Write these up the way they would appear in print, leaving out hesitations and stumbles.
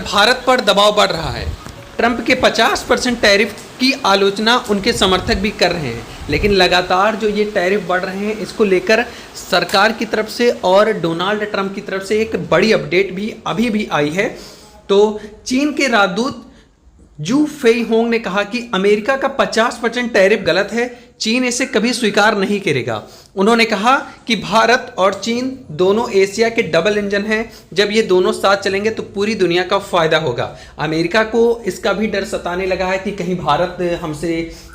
भारत पर दबाव बढ़ रहा है। ट्रंप के 50% टैरिफ की आलोचना उनके समर्थक भी कर रहे हैं, लेकिन लगातार जो ये टैरिफ बढ़ रहे हैं इसको लेकर सरकार की तरफ से और डोनाल्ड ट्रंप की तरफ से एक बड़ी अपडेट भी अभी भी आई है। तो चीन के राजदूत जू फेई होंग ने कहा कि अमेरिका का 50% टैरिफ गलत है, चीन इसे कभी स्वीकार नहीं करेगा। उन्होंने कहा कि भारत और चीन दोनों एशिया के डबल इंजन हैं, जब ये दोनों साथ चलेंगे तो पूरी दुनिया का फायदा होगा। अमेरिका को इसका भी डर सताने लगा है कि कहीं भारत हमसे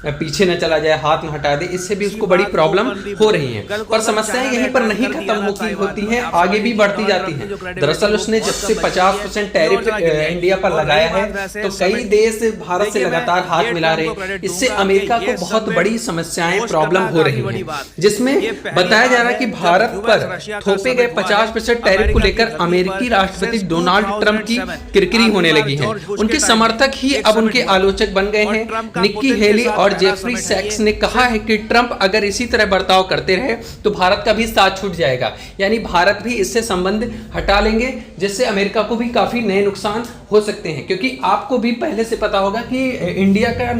पीछे न चला जाए, हाथ न हटा दे, इससे भी उसको बड़ी प्रॉब्लम हो रही है। पर समस्याएं यहीं पर नहीं खत्म होती हैं, आगे भी बढ़ती जाती हैं। दरअसल उसने जब से 50% टैरिफ इंडिया पर लगाया है तो कई देश भारत से लगातार हाथ मिला रहे, इससे अमेरिका को बहुत बड़ी समस्याएं प्रॉब्लम हो रही हैं, जिसमें बताया जा रहा है कि भारत पर थोपे गए 50% टैरिफ को लेकर अमेरिकी राष्ट्रपति डोनाल्ड ट्रंप की किरकिरी होने लगी है। उनके समर्थक ही अब उनके आलोचक बन गए हैं। निक्की हेली और जेफरी सैक्स ने कहा है कि ट्रंप अगर इसी तरह बर्ताव करते रहे तो भारत का भी साथ छूट जाएगा, यानी भारत भी इससे संबंध हटा लेंगे, जिससे अमेरिका को भी काफी नए नुकसान हो सकते हैं। क्योंकि आपको भी पहले से पता होगा कि इंडिया का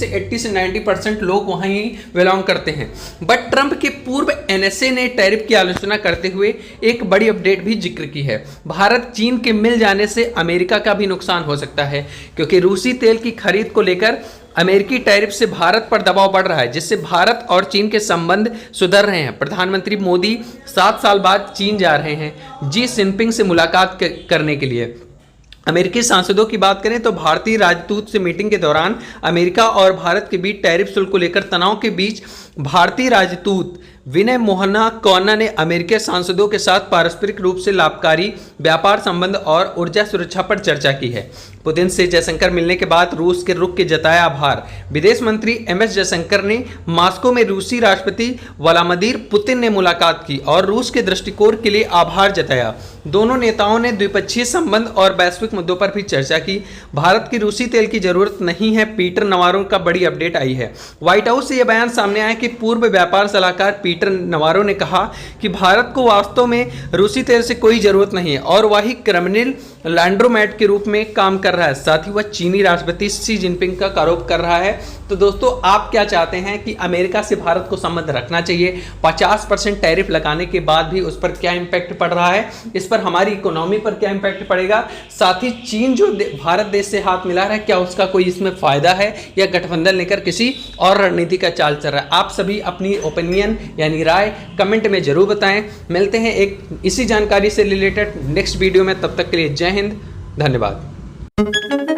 80 से 90% लोग वहां ही बिलोंग करते हैं। बट ट्रंप के पूर्व एनएसए ने टैरिफ की आलोचना करते हुए एक बड़ी अपडेट भी जिक्र की है। भारत चीन के मिल जाने से अमेरिका का भी नुकसान हो सकता है, क्योंकि रूसी तेल की खरीद को लेकर अमेरिकी टैरिफ से भारत पर दबाव बढ़ रहा है, जिससे भारत और चीन के संबंध सुधर रहे हैं। प्रधानमंत्री मोदी 7 साल बाद चीन जा रहे हैं जी जिनपिंग से मुलाकात करने के लिए। अमेरिकी सांसदों की बात करें तो भारतीय राजदूत से मीटिंग के दौरान अमेरिका और भारत के बीच टैरिफ शुल्क को लेकर तनाव के बीच भारतीय राजदूत विनय मोहना कोन्ना ने अमेरिकी सांसदों के साथ पारस्परिक रूप से लाभकारी व्यापार संबंध और ऊर्जा सुरक्षा पर चर्चा की है। पुतिन से जयशंकर मिलने के बाद रूस के रुख के जताया आभार। विदेश मंत्री एमएस जयशंकर ने मॉस्को में रूसी राष्ट्रपति व्लादिमीर पुतिन ने मुलाकात की और रूस के दृष्टिकोण के लिए आभार जताया। दोनों नेताओं ने द्विपक्षीय संबंध और वैश्विक मुद्दों पर भी चर्चा की। भारत की रूसी तेल की जरूरत नहीं है, पीटर नवारो का बड़ी अपडेट आई है। व्हाइट हाउस से यह बयान सामने आया कि पूर्व व्यापार सलाहकार पीटर नवारो ने कहा कि भारत को वास्तव में रूसी तेल से कोई जरूरत नहीं है और वही क्रिमिनल लैंड्रोमेट के रूप में काम कर रहा है। साथ ही वह चीनी राष्ट्रपति शी जिनपिंग का आरोप कर रहा है। तो दोस्तों, आप क्या चाहते हैं कि अमेरिका से भारत को संबंध रखना चाहिए? 50% टैरिफ लगाने के बाद भी उस पर क्या इंपैक्ट पड़ रहा है, इस पर हमारी इकोनॉमी पर क्या इंपैक्ट पड़ेगा? साथ ही चीन जो भारत देश से हाथ मिला रहा है, क्या उसका कोई इसमें फायदा है या गठबंधन लेकर किसी और रणनीति का चाल चल रहा है? आप सभी अपनी ओपिनियन यानी राय कमेंट में जरूर बताएं। मिलते हैं एक इसी जानकारी से रिलेटेड नेक्स्ट वीडियो में, तब तक के लिए जय हिंद, धन्यवाद।